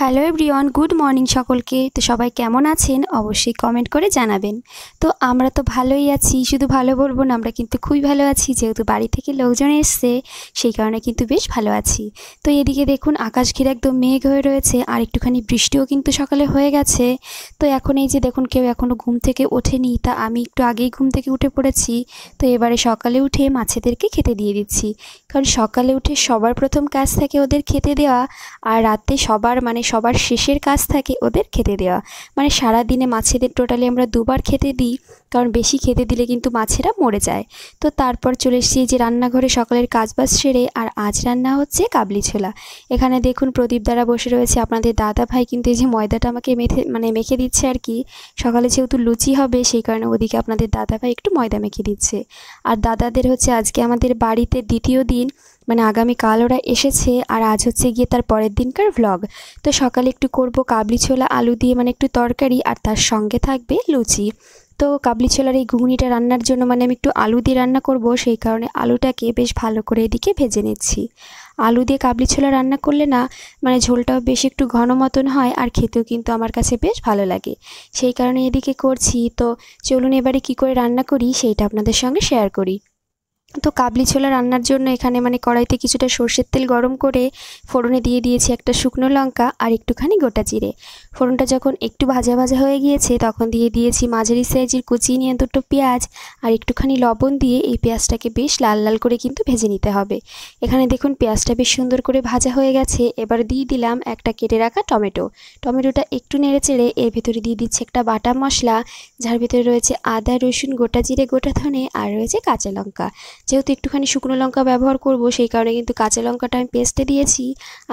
Hello everyone, good morning সকলকে। তো সবাই কেমন আছেন অবশ্যই কমেন্ট করে জানাবেন। তো আমরা তো ভালোই আছি, শুধু ভালো বলবো না, আমরা কিন্তু খুবই ভালো আছি। যেহেতু বাড়ি থেকে লোকজন এসছে সেই কারণে কিন্তু বেশ ভালো আছি। তো এদিকে দেখুন আকাশ ঘিরে একদম মেঘ হয়ে রয়েছে, আর একটুখানি বৃষ্টিও কিন্তু সকালে হয়ে গেছে। তো এখন এই যে দেখুন কেউ এখনও ঘুম থেকে ওঠেনি, তা আমি একটু আগেই ঘুম থেকে উঠে পড়েছি। তো এবারে সকালে উঠে মাছেদেরকে খেতে দিয়ে দিচ্ছি, কারণ সকালে উঠে সবার প্রথম কাজ থাকে ওদের খেতে দেওয়া, আর রাতে সবার শেষের কাজ থাকে ওদের খেতে দেওয়া। মানে সারা দিনে মাছেদের টোটালি আমরা দুবার খেতে দিই, কারণ বেশি খেতে দিলে কিন্তু মাছেরা মরে যায়। তো তারপর চলে এসেছি যে রান্নাঘরে সকালের কাজবাজ সেরে, আর আজ রান্না হচ্ছে কাবলি ছোলা। এখানে দেখুন প্রদীপ দ্বারা বসে রয়েছে আপনাদের দাদা ভাই, কিন্তু এই যে ময়দাটা আমাকে মেখে দিচ্ছে আর কি। সকালে যেহেতু লুচি হবে সেই কারণে ওদিকে আপনাদের দাদা ভাই একটু ময়দা মেখে দিচ্ছে। আর দাদাদের হচ্ছে আজকে আমাদের বাড়িতে দ্বিতীয় দিন, মানে আগামীকাল ওরা এসেছে, আর আজ হচ্ছে গিয়ে তার পরের দিনকার ভ্লগ। তো সকালে একটু করব কাবলি ছোলা আলু দিয়ে, মানে একটু তরকারি, আর তার সঙ্গে থাকবে লুচি। তো কাবলি ছোলার এই ঘুগনিটা রান্নার জন্য মানে আমি একটু আলু দিয়ে রান্না করব, সেই কারণে আলুটাকে বেশ ভালো করে এদিকে ভেজে নিচ্ছি। আলু দিয়ে কাবলি ছোলা রান্না করলে না, মানে ঝোলটাও বেশ একটু ঘন মতন হয়, আর খেতেও কিন্তু আমার কাছে বেশ ভালো লাগে, সেই কারণে এদিকে করছি। তো চলুন এবারে কি করে রান্না করি সেইটা আপনাদের সঙ্গে শেয়ার করি। তো কাবলি ছোলা রান্নার জন্য এখানে মানে কড়াইতে কিছুটা সর্ষের তেল গরম করে ফোড়নে দিয়ে দিয়েছি একটা শুকনো লঙ্কা আর একটুখানি গোটা জিরে। ফোড়নটা যখন একটু ভাজা ভাজা হয়ে গিয়েছে তখন দিয়ে দিয়েছি মাঝারি সাইজের কুচিয়ে নিয়ে দুটো পেঁয়াজ আর একটুখানি লবণ দিয়ে এই পেঁয়াজটাকে বেশ লাল লাল করে কিন্তু ভেজে নিতে হবে। এখানে দেখুন পেঁয়াজটা বেশ সুন্দর করে ভাজা হয়ে গেছে। এবার দিয়ে দিলাম একটা কেটে রাখা টমেটোটা একটু নেড়ে চেড়ে এর ভেতরে দিয়ে দিচ্ছি একটা বাটা মশলা, যার ভিতরে রয়েছে আদা রসুন গোটা জিরে গোটা ধনে আর রয়েছে কাঁচা লঙ্কা। যেহেতু একটুখানি শুকনো লঙ্কা ব্যবহার করব সেই কারণে কিন্তু কাঁচা লঙ্কাটা আমি পেস্টে দিয়েছি।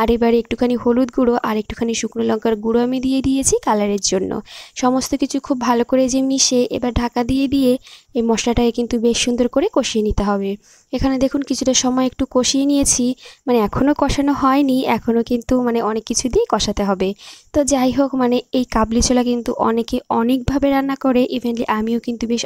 আর এবারে একটুখানি হলুদ গুঁড়ো আর একটুখানি শুকনো লঙ্কার গুঁড়ো আমি দিয়ে দিয়েছি কালারের জন্য। সমস্ত কিছু খুব ভালো করে যে মিশে এবার ঢাকা দিয়ে এই মশলাটাকে কিন্তু বেশ সুন্দর করে কষিয়ে নিতে হবে। এখানে দেখুন কিছুটা সময় একটু কষিয়ে নিয়েছি, মানে এখনও কষানো হয়নি, এখনও কিন্তু মানে অনেক কিছু দিয়ে কষাতে হবে। তো যাই হোক, মানে এই কাবলি ছোলা কিন্তু অনেকে অনেকভাবে রান্না করে, ইভেনলি আমিও কিন্তু বেশ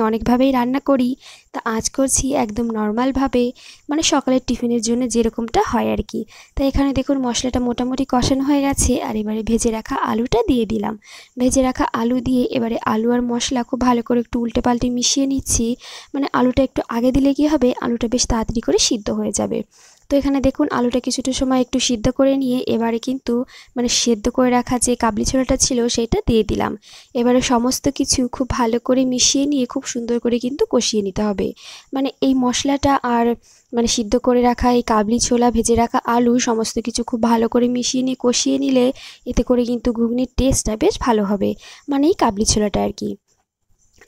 অনেকভাবেই রান্না করি। তা আজ করছি একদম নর্মালভাবে, মানে সকালের টিফিনের জন্য যেরকমটা হয় আর কি। তো এখানে দেখুন মশলাটা মোটামুটি কষানো হয়ে গেছে, আর এবারে ভেজে রাখা আলুটা দিয়ে দিলাম। ভেজে রাখা আলু দিয়ে এবারে আলু আর মশলা খুব ভালো করে একটু উল্টে পাল্টে মিশিয়ে নিচ্ছি। মানে আলুটা একটু আগে দিলে কী হবে, আলুটা বেশ তাড়াতাড়ি করে সিদ্ধ হয়ে যাবে। তো এখানে দেখুন আলুটা কিছুটা সময় একটু সিদ্ধ করে নিয়ে এবারে কিন্তু মানে সেদ্ধ করে রাখা যে কাবলি ছোলাটা ছিল সেটা দিয়ে দিলাম। এবারে সমস্ত কিছু খুব ভালো করে মিশিয়ে নিয়ে খুব সুন্দর করে কিন্তু কষিয়ে নিতে হবে। মানে এই মশলাটা আর মানে সিদ্ধ করে রাখা এই কাবলি ছোলা ভেজে রাখা আলু সমস্ত কিছু খুব ভালো করে মিশিয়ে নিয়ে কষিয়ে নিলে এতে করে কিন্তু ঘুগনির টেস্টটা বেশ ভালো হবে, মানে এই কাবলি ছোলাটা আর কি।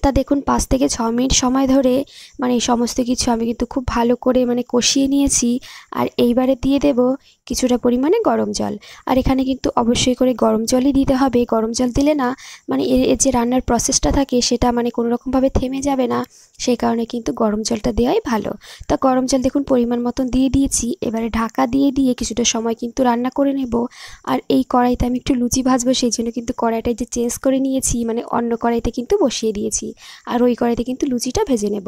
তা দেখুন 5 থেকে 6 মিনিট সময় ধরে মানে এই সমস্ত কিছু আমি কিন্তু খুব ভালো করে মানে কষিয়ে নিয়েছি। আর এইবারে দিয়ে দেব কিছুটা পরিমাণে গরম জল। আর এখানে কিন্তু অবশ্যই করে গরম জলই দিতে হবে। গরম জল দিলে না মানে এর যে রান্নার প্রসেসটা থাকে সেটা মানে কোনো রকমভাবে থেমে যাবে না, সেই কারণে কিন্তু গরম জলটা দেওয়াই ভালো। তা গরম জল দেখুন পরিমাণ মতন দিয়ে দিয়েছি। এবারে ঢাকা দিয়ে কিছুটা সময় কিন্তু রান্না করে নেব। আর এই কড়াইতে আমি একটু লুচি ভাজবো, সেই জন্য কিন্তু কড়াইটা যে চেঞ্জ করে নিয়েছি, মানে অন্য কড়াইতে কিন্তু বসিয়ে দিয়েছি, আর ওই কড়াইতে কিন্তু লুচিটা ভেজে নেব।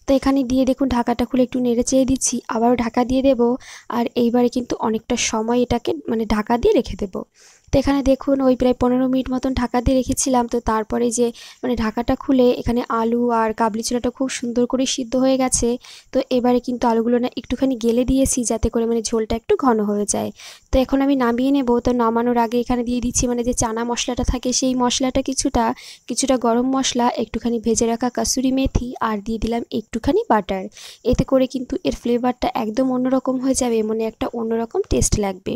তো এখানে দিয়ে দেখুন ঢাকাটা খুলে একটু নেড়ে চেড়ে দিচ্ছি, আবারও ঢাকা দিয়ে দেব। আর এইবারে কিন্তু অনেকটা সময় এটাকে মানে ঢাকা দিয়ে রেখে দেব। তো এখানে দেখুন ওই প্রায় 15 মিনিট মতন ঢাকা দিয়ে রেখেছিলাম। তো তারপরে যে মানে ঢাকাটা খুলে এখানে আলু আর কাবলি ছোলাটা খুব সুন্দর করে সিদ্ধ হয়ে গেছে। তো এবারে কিন্তু আলুগুলো না একটুখানি গেলে দিয়েছি যাতে করে মানে ঝোলটা একটু ঘন হয়ে যায়। তো এখন আমি নামিয়ে নেব। তো নামানোর আগে এখানে দিয়ে দিচ্ছি মানে যে চানা মশলাটা থাকে সেই মশলাটা কিছুটা গরম মশলা, একটুখানি ভেজে রাখা কাসুরি মেথি, আর দিয়ে দিলাম একটুখানি বাটার। এতে করে কিন্তু এর ফ্লেভারটা একদম অন্যরকম হয়ে যাবে, মানে একটা অন্যরকম টেস্ট লাগবে।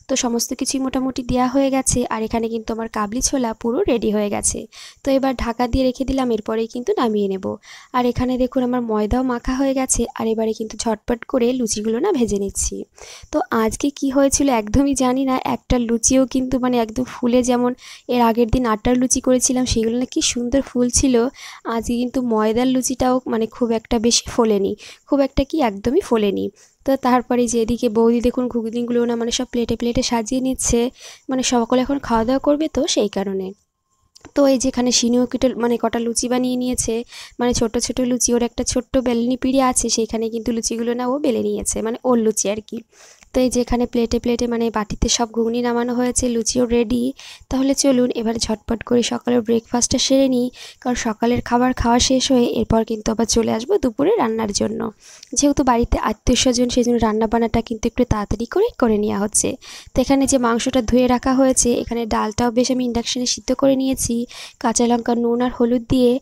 তো সমস্ত কিছুই মোটামুটি দেওয়া হয়ে গেছে, আর এখানে কিন্তু আমার কাবলি ছোলা পুরো রেডি হয়ে গেছে। তো এবার ঢাকা দিয়ে রেখে দিলাম, এরপরেই কিন্তু নামিয়ে নেব। আর এখানে দেখুন আমার ময়দাও মাখা হয়ে গেছে, আর এবারে কিন্তু ঝটপট করে লুচিগুলো না ভেজে নিচ্ছি। তো আজকে কি হয়েছিল একদমই জানি না, একটা লুচিও কিন্তু মানে একদম ফুলে, যেমন এর আগের দিন আটার লুচি করেছিলাম সেগুলো না কি সুন্দর ফুল ছিল, আজকে কিন্তু ময়দার লুচিটাও মানে খুব একটা বেশি ফোলেনি, খুব একটা কি একদমই ফোলেনি। তো তারপরে যে এদিকে বৌদি দেখুন ঘুগনিগুলো না মানে সব প্লেটে প্লেটে সাজিয়ে নিচ্ছে, মানে সকলে এখন খাওয়া দাওয়া করবে তো সেই কারণে। তো এই যেখানে সিনিও মানে কটা লুচি বানিয়ে নিয়েছে, মানে ছোট ছোট লুচি, ওর একটা ছোট্ট বেলনি পিঁড়ি আছে সেইখানে কিন্তু লুচিগুলো না ও বেলে নিয়েছে, মানে ওর লুচি আর কি। তো এই যে এখানে প্লেটে প্লেটে মানে বাটিতে সব ঘুগনি নামানো হয়েছে, লুচিও রেডি। তাহলে চলুন এবার ঝটপট করে সকালের ব্রেকফাস্টটা সেরে নিই, কারণ সকালের খাবার খাওয়া শেষ হয়ে এরপর কিন্তু আবার চলে আসবো দুপুরে রান্নার জন্য। যেহেতু বাড়িতে আত্মীয় স্বজন, সেই জন্য রান্নাবান্নাটা কিন্তু একটু তাড়াতাড়ি করে নেওয়া হচ্ছে। তো এখানে যে মাংসটা ধুয়ে রাখা হয়েছে, এখানে ডালটাও বেশ আমি ইন্ডাকশানে সিদ্ধ করে নিয়েছি কাঁচা লঙ্কা, নুন আর হলুদ দিয়ে।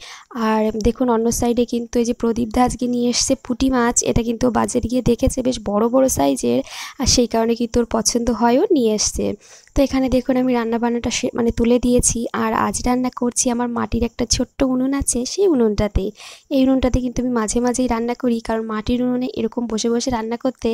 আর দেখুন অন্য সাইডে কিন্তু এই যে প্রদীপ দা আজকে নিয়ে এসছে পুঁটি মাছ, এটা কিন্তু বাজারে গিয়ে দেখেছে বেশ বড় বড় সাইজের, আর সেই কারণে কিন্তু ওর পছন্দ হয়ও নিয়ে এসছে। তো এখানে দেখুন আমি রান্নাবান্নাটা মানে তুলে দিয়েছি। আর আজ রান্না করছি আমার মাটির একটা ছোট্ট উনুন আছে, সেই উনুনটাতে। এই উনুনটাতে কিন্তু আমি মাঝে মাঝেই রান্না করি, কারণ মাটির উনুনে এরকম বসে বসে রান্না করতে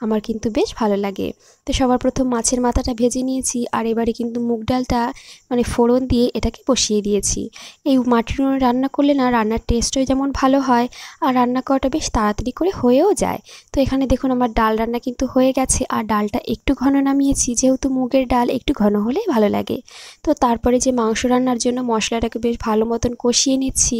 আমার কিন্তু বেশ ভালো লাগে। তো সবার প্রথম মাছের মাথাটা ভেজে নিয়েছি, আর এবারে কিন্তু মুগ ডালটা মানে ফোড়ন দিয়ে এটাকে বসিয়ে দিয়েছি। এই মাটির উনুনে রান্না করলে না রান্নার টেস্টও যেমন ভালো হয়, আর রান্না করাটা বেশ তাড়াতাড়ি করে হয়েও যায়। তো এখানে দেখুন আমার ডাল রান্না কিন্তু হয়ে গেছে, আর ডালটা একটু ঘন নামিয়েছি, যেহেতু মুগের ডাল একটু ঘন হলেই ভালো লাগে। তো তারপরে যে মাংস রান্নার জন্য মশলাটাকে বেশ ভালো মতন কষিয়ে নিচ্ছি।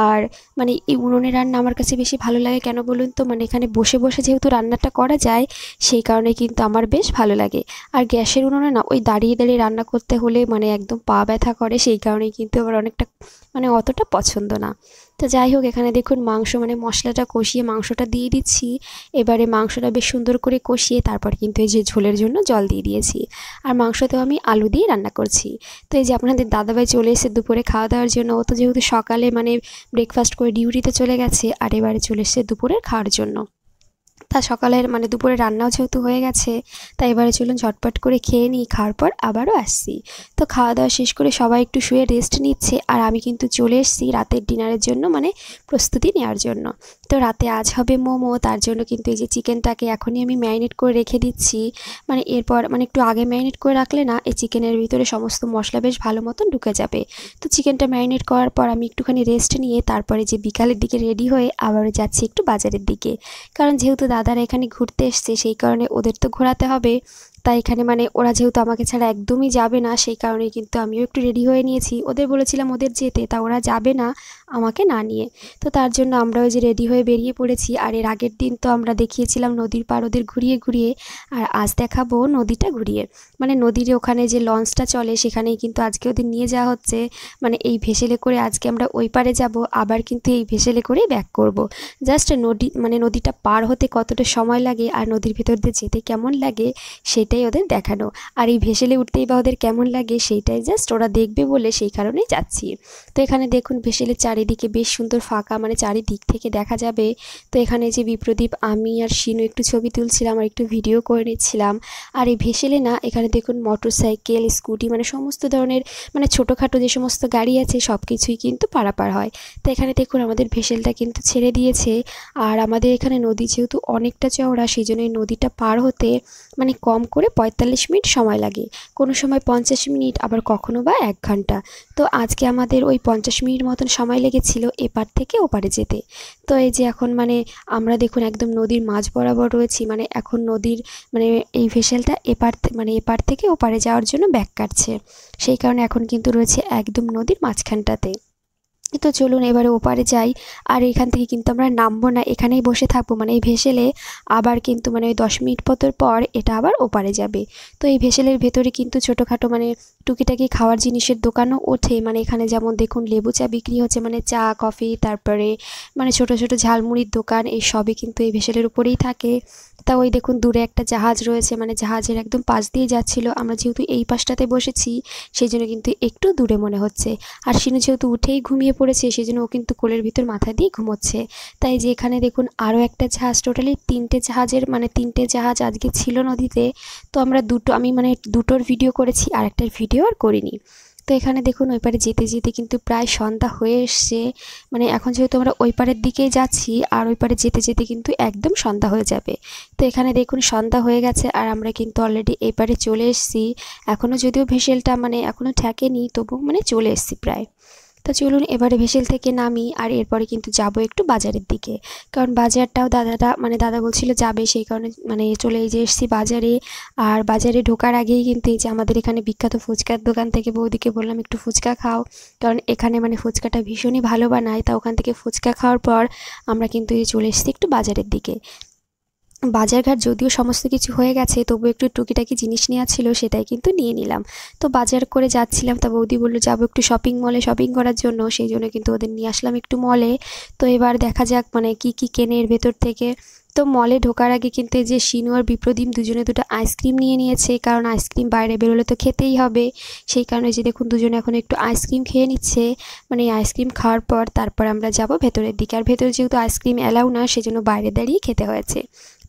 আর মানে এই উনুনে রান্না আমার কাছে বেশি ভালো লাগে কেন বলুন তো, মানে এখানে বসে বসে যেহেতু রান্নাটা করা যায়, সেই কারণে কিন্তু আমার বেশ ভালো লাগে। আর গ্যাসের উনুনে না ওই দাঁড়িয়ে দাঁড়িয়ে রান্না করতে হলে মানে একদম পা ব্যথা করে, সেই কারণেই কিন্তু আমার অনেকটা মানে অতটা পছন্দ না। তো যাই হোক, এখানে দেখুন মাংস মানে মশলাটা কষিয়ে মাংসটা দিয়ে দিচ্ছি। এবারে মাংসটা বেশ সুন্দর করে কষিয়ে তারপর কিন্তু এই যে ঝোলের জন্য জল দিয়ে দিয়েছি। আর মাংসতেও আমি আলু দিয়ে রান্না করছি। তো এই যে আপনাদের দাদাভাই চলে এসে দুপুরে খাওয়া দাওয়ার জন্য। ও তো যেহেতু সকালে মানে ব্রেকফাস্ট করে ডিউটিতে চলে গেছে, আর এবারে চলে এসেছে দুপুরের খাওয়ার জন্য। তা সকালের মানে দুপুরে রান্নাও যেহেতু হয়ে গেছে, তাই এবারে চলুন ঝটপট করে খেয়ে নিই, খাওয়ার পর আবারও আসছি। তো খাওয়া দাওয়া শেষ করে সবাই একটু শুয়ে রেস্ট নিচ্ছে, আর আমি কিন্তু চলে এসেছি রাতের ডিনারের জন্য মানে প্রস্তুতি নেওয়ার জন্য। তো রাতে আজ হবে মোমো, তার জন্য কিন্তু এই যে চিকেনটাকে এখনই আমি ম্যারিনেট করে রেখে দিচ্ছি। মানে এরপর মানে একটু আগে ম্যারিনেট করে রাখলে না এই চিকেনের ভিতরে সমস্ত মশলা বেশ ভালো মতন ঢুকে যাবে। তো চিকেনটা ম্যারিনেট করার পর আমি একটুখানি রেস্ট নিয়ে তারপরে যে বিকালের দিকে রেডি হয়ে আবারও যাচ্ছি একটু বাজারের দিকে, কারণ যেহেতু দাদারা এখানে ঘুরতে এসছে, সেই কারণে ওদের তো ঘোরাতে হবে। তাই এখানে মানে ওরা যেহেতু আমাকে ছাড়া একদমই যাবে না, সেই কারণেই কিন্তু আমিও একটু রেডি হয়ে নিয়েছি। ওদের বলেছিলাম ওদের যেতে, তা ওরা যাবে না আমাকে না নিয়ে। তো তার জন্য আমরাও যে রেডি হয়ে বেরিয়ে পড়েছি। আর এর আগের দিন তো আমরা দেখিয়েছিলাম নদীর পাড় ওদের ঘুরিয়ে ঘুরিয়ে, আর আজ দেখাবো নদীটা ঘুরিয়ে। মানে নদীর ওখানে যে লঞ্চটা চলে সেখানেই কিন্তু আজকে ওদের নিয়ে যাওয়া হচ্ছে। মানে এই ভেসেলে করে আজকে আমরা ওই পারে যাব, আবার কিন্তু এই ভেসেলে করেই ব্যাক করব। জাস্ট নদীটা পার হতে কতটা সময় লাগে আর নদীর ভেতর দিয়ে যেতে কেমন লাগে সেটাই ওদের দেখানো। আর এই ভেসেলে উঠতেই বা ওদের কেমন লাগে সেইটাই জাস্ট ওরা দেখবে বলে সেই কারণেই যাচ্ছি। তো এখানে দেখুন ভেসেলের চারিদিকে বেশ সুন্দর ফাঁকা, মানে চারিদিক থেকে দেখা যাবে। তো এখানে যে বিপ্রদীপ, আমি আর শিনু একটু ছবি তুলছিলাম আর একটু ভিডিও করে নিচ্ছিলাম। আর এই ভেসেলে না এখানে দেখুন মোটরসাইকেল, স্কুটি মানে সমস্ত ধরনের মানে ছোটোখাটো যে সমস্ত গাড়ি আছে সব কিছুই কিন্তু পারাপার হয়। তো এখানে দেখুন আমাদের ভেসেলটা কিন্তু ছেড়ে দিয়েছে। আর আমাদের এখানে নদী যেহেতু অনেকটা চওড়া, সেই জন্য এই নদীটা পার হতে মানে কম করে 45 মিনিট সময় লাগে, কোনো সময় 50 মিনিট, আবার কখনো বা 1 ঘন্টা। তো আজকে আমাদের ওই 50 মিনিট মতন সময় লেগেছিল এপার থেকে ওপারে যেতে। তো এই যে এখন মানে আমরা দেখুন একদম নদীর মাঝ বরাবর রয়েছি, মানে এখন নদীর মানে এই ভেসেলটা এপার থেকে ওপারে যাওয়ার জন্য ব্যাক কাটছে, সেই কারণে এখন কিন্তু রয়েছে একদম নদীর মাঝখানটাতে। তো চলুন এবারে ওপারে যাই। আর এখান থেকে কিন্তু আমরা নামবো না, এখানেই বসে থাকবো, মানে এই ভেসেলে আবার কিন্তু মানে ওই 10 মিনিট পর এটা আবার ওপারে যাবে। তো এই ভেসেলের ভেতরে কিন্তু ছোটোখাটো মানে টুকিটাকি খাওয়ার জিনিসের দোকানও ওঠে। মানে এখানে যেমন দেখুন লেবু চা বিক্রি হচ্ছে, মানে চা কফি, তারপরে মানে ছোটো ছোটো ঝালমুড়ির দোকান, এই সবই কিন্তু এই ভেসেলের উপরেই থাকে। তা ওই দেখুন দূরে একটা জাহাজ রয়েছে, মানে জাহাজের একদম পাশ দিয়ে যাচ্ছিল। আমরা যেহেতু এই পাশটাতে বসেছি সেই জন্য কিন্তু একটু দূরে মনে হচ্ছে। আর শিনু যেহেতু উঠেই ঘুমিয়ে পড়েছে, সেই জন্য ও কিন্তু কোলের ভিতর মাথা দিয়ে ঘুমোচ্ছে। তাই যে এখানে দেখুন আরও একটা জাহাজ, টোটালি 3টে জাহাজের মানে 3টে জাহাজ আজকে ছিল নদীতে। তো আমরা আমি মানে দুটোর ভিডিও করেছি, আর একটার ভিডিও আর করিনি। তো এখানে দেখুন ওই পারে যেতে যেতে কিন্তু প্রায় সন্ধ্যা হয়ে এসছে। মানে এখন যেহেতু আমরা ওই পারের দিকেই যাচ্ছি, আর ওই পারে যেতে যেতে কিন্তু একদম সন্ধ্যা হয়ে যাবে। তো এখানে দেখুন সন্ধ্যা হয়ে গেছে, আর আমরা কিন্তু অলরেডি এই পারে চলে এসেছি। এখনও যদিও ভেসেলটা মানে এখনও ঠেকেনি, তবু মানে চলে এসেছি প্রায়। তো চলুন এবারে ভেসেল থেকে নামি, আর এরপরে কিন্তু যাব একটু বাজারের দিকে, কারণ বাজারটাও দাদা বলছিল যাবে, সেই কারণে মানে চলে যে এসেছি বাজারে। আর বাজারে ঢোকার আগেই কিন্তু এই যে আমাদের এখানে বিখ্যাত ফুচকার দোকান থেকে বৌদিকে বললাম একটু ফুচকা খাও, কারণ এখানে মানে ফুচকাটা ভীষণই ভালো বানায়। তা ওখান থেকে ফুচকা খাওয়ার পর আমরা কিন্তু এই চলে এসেছি একটু বাজারের দিকে। বাজারঘাট যদিও সমস্ত কিছু হয়ে গেছে, তবু একটু টুকিটাকি জিনিস নেওয়া ছিল, সেটাই কিন্তু নিয়ে নিলাম। তো বাজার করে যাচ্ছিলাম, তা বৌদি বললো যাবো একটু শপিং মলে শপিং করার জন্য, সেই জন্য কিন্তু ওদের নিয়ে আসলাম একটু মলে। তো এবার দেখা যাক মানে কি কি কেনে এর ভেতর থেকে। তো মলে ঢোকার আগে কিন্তু এই যে শিনু আর বিপ্রদীপ দুজনে দুটো আইসক্রিম নিয়ে নিয়েছে, কারণ আইসক্রিম বাইরে বেরোলে তো খেতেই হবে। সেই কারণে যে দেখুন দুজনে এখন একটু আইসক্রিম খেয়ে নিচ্ছে। মানে এই আইসক্রিম খাওয়ার পর তারপর আমরা যাব ভেতরের দিকে, আর ভেতরে যেহেতু আইসক্রিম অ্যালাউ না, সেজন্য বাইরে দাঁড়িয়ে খেতে হয়েছে।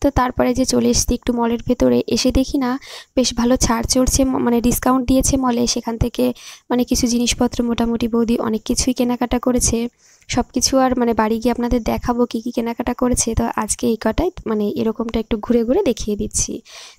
তো তারপরে যে চলে এসেছি একটু মলের ভেতরে, এসে দেখি না বেশ ভালো ছাড় চড়ছে, মানে ডিসকাউন্ট দিয়েছে মলে। সেখান থেকে মানে কিছু জিনিসপত্র মোটামুটি বৌদি অনেক কিছুই কেনাকাটা করেছে। সব কিছু আর মানে বাড়ি গিয়ে আপনাদের দেখাবো কী কী কেনাকাটা করেছে। তো আজকে এই কটাই মানে এরকমটা একটু ঘুরে ঘুরে দেখিয়ে দিচ্ছি।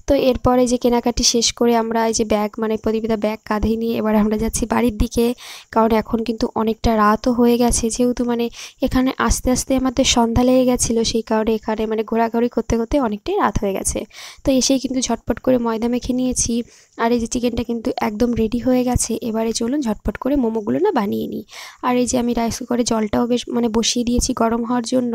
তো এরপরে যে কেনাকাটি শেষ করে আমরা এই যে ব্যাগ মানে প্রদীপিতা ব্যাগ কাঁধে নিয়ে এবার আমরা যাচ্ছি বাড়ির দিকে, কারণ এখন কিন্তু অনেকটা রাতও হয়ে গেছে। যেহেতু মানে এখানে আস্তে আস্তে আমাদের সন্ধ্যা লেগে গেছিলো, সেই কারণে এখানে মানে ঘোরাঘুরি করতে করতে অনেকটাই রাত হয়ে গেছে। তো এসেই কিন্তু ঝটপট করে ময়দা মেখে নিয়েছি, আর এই যে চিকেনটা কিন্তু একদম রেডি হয়ে গেছে। এবারে চলুন ঝটপট করে মোমোগুলো না বানিয়ে নিই। আর এই যে আমি রাইস কুকারে জলটাও বেশ মানে বসিয়ে দিয়েছি গরম হওয়ার জন্য,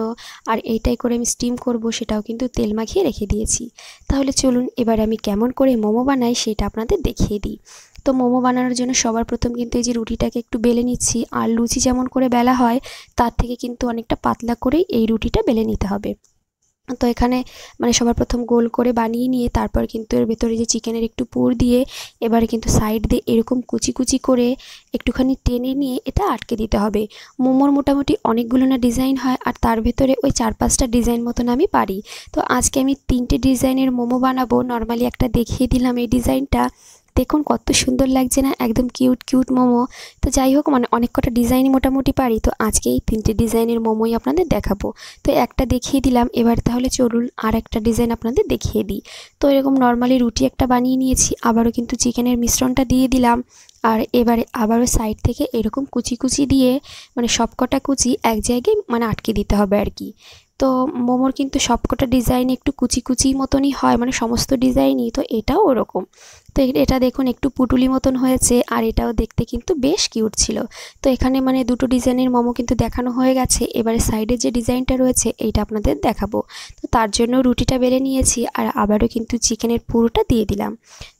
আর এইটাই করে আমি স্টিম করব, সেটাও কিন্তু তেল মাখিয়ে রেখে দিয়েছি। তাহলে চলুন এবার আমি কেমন করে মোমো বানাই সেটা আপনাদের দেখিয়ে দিই। তো মোমো বানানোর জন্য সবার প্রথম কিন্তু এই যে রুটিটাকে একটু বেলে নিচ্ছি, আর লুচি যেমন করে বেলা হয় তার থেকে কিন্তু অনেকটা পাতলা করেই এই রুটিটা বেলে নিতে হবে। তো এখানে মানে সবার প্রথম গোল করে বানিয়ে নিয়ে তারপর কিন্তু এর ভেতরে যে চিকেনের একটু পুর দিয়ে এবারে কিন্তু সাইড দিয়ে এরকম কুচি কুচি করে একটুখানি টেনে নিয়ে এটা আটকে দিতে হবে। মোমোর মোটামুটি অনেকগুলো না ডিজাইন হয়, আর তার ভেতরে ওই 4-5টা ডিজাইন মতন আমি পারি। তো আজকে আমি 3টে ডিজাইনের মোমো বানাবো। নর্মালি একটা দেখিয়ে দিলাম এই ডিজাইনটা, দেখুন কত সুন্দর লাগছে না, একদম কিউট কিউট মোমো। তো যাই হোক মানে অনেক কটা ডিজাইনই মোটামুটি পারি, তো আজকে এই 3টে ডিজাইনের মোমোই আপনাদের দেখাবো। তো একটা দেখিয়ে দিলাম, এবার তাহলে চলুন আর একটা ডিজাইন আপনাদের দেখিয়ে দিই। তো এরকম নর্মালি রুটি একটা বানিয়ে নিয়েছি, আবারও কিন্তু চিকেনের মিশ্রণটা দিয়ে দিলাম, আর এবারে আবারও সাইড থেকে এরকম কুচি কুচি দিয়ে মানে সবকটা কুচি এক জায়গায় মানে আটকে দিতে হবে আর কি। তো মোমোর কিন্তু সবকটা ডিজাইন একটু কুচি কুচি মতনই হয়, মানে সমস্ত ডিজাইনই, তো এটাও ওরকম। তো এটা দেখুন একটু পুটুলি মতন হয়েছে, আর এটাও দেখতে কিন্তু বেশ কিউট ছিল। তো এখানে মানে দুটো ডিজাইনের মোমো কিন্তু দেখানো হয়ে গেছে। এবারে সাইডে যে ডিজাইনটা রয়েছে এইটা আপনাদের দেখাবো। তো তার জন্য রুটিটা বেলে নিয়েছি, আর আবারও কিন্তু চিকেনের পুরোটা দিয়ে দিলাম।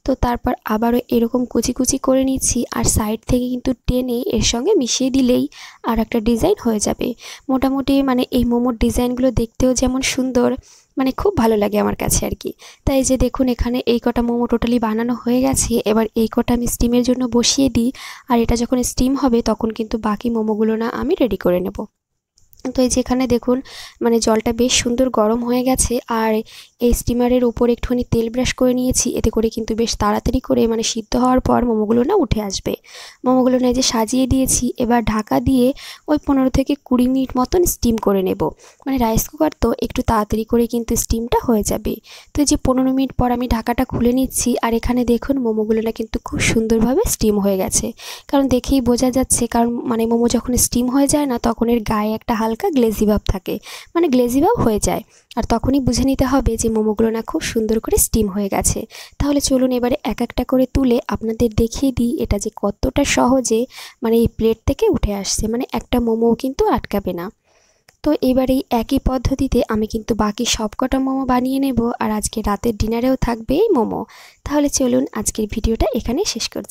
তো তারপর আবারও এরকম কুচি কুচি করে নিচ্ছি, আর সাইড থেকে কিন্তু টেনে এর সঙ্গে মিশিয়ে দিলেই আর একটা ডিজাইন হয়ে যাবে। মোটামুটি মানে এই মোমোর ডিজাইনগুলো দেখতেও যেমন সুন্দর, মানে খুব ভালো লাগে আমার কাছে আর কি। তাই যে দেখুন এখানে এই কটা মোমো টোটালি বানানো হয়ে গেছে। এবার এই কটা আমি স্টিমের জন্য বসিয়ে দিই, আর এটা যখন স্টিম হবে তখন কিন্তু বাকি মোমোগুলো না আমি রেডি করে নেব। তো এই যেখানে দেখুন মানে জলটা বেশ সুন্দর গরম হয়ে গেছে, আর এই স্টিমারের উপর একটুখানি তেল ব্রাশ করে নিয়েছি, এতে করে কিন্তু বেশ তাড়াতাড়ি করে মানে সিদ্ধ হওয়ার পর মোমোগুলো না উঠে আসবে। মোমোগুলো না যে সাজিয়ে দিয়েছি, এবার ঢাকা দিয়ে ওই 15 থেকে 20 মিনিট মতন স্টিম করে নেব। মানে রাইস কুকার তো একটু তাড়াতাড়ি করে কিন্তু স্টিমটা হয়ে যাবে। তো এই যে 15 মিনিট পর আমি ঢাকাটা খুলে নিচ্ছি, আর এখানে দেখুন মোমোগুলো না কিন্তু খুব সুন্দরভাবে স্টিম হয়ে গেছে। কারণ দেখেই বোঝা যাচ্ছে, কারণ মানে মোমো যখন স্টিম হয়ে যায় না তখন এর গায়ে একটা হালকা গ্লেজি ভাব থাকে, মানে গ্লেজি ভাব হয়ে যায়, আর তখনই বুঝে নিতে হবে যে মোমোগুলো না খুব সুন্দর করে স্টিম হয়ে গেছে। তাহলে চলুন এবারে এক একটা করে তুলে আপনাদের দেখিয়ে দিই এটা যে কতটা সহজে মানে এই প্লেট থেকে উঠে আসছে, মানে একটা মোমোও কিন্তু আটকাবে না। তো এবার এই একই পদ্ধতিতে আমি কিন্তু বাকি সবকটা মোমো বানিয়ে নেব, আর আজকে রাতের ডিনারেও থাকবে এই মোমো। তাহলে চলুন আজকের ভিডিওটা এখানেই শেষ করছি।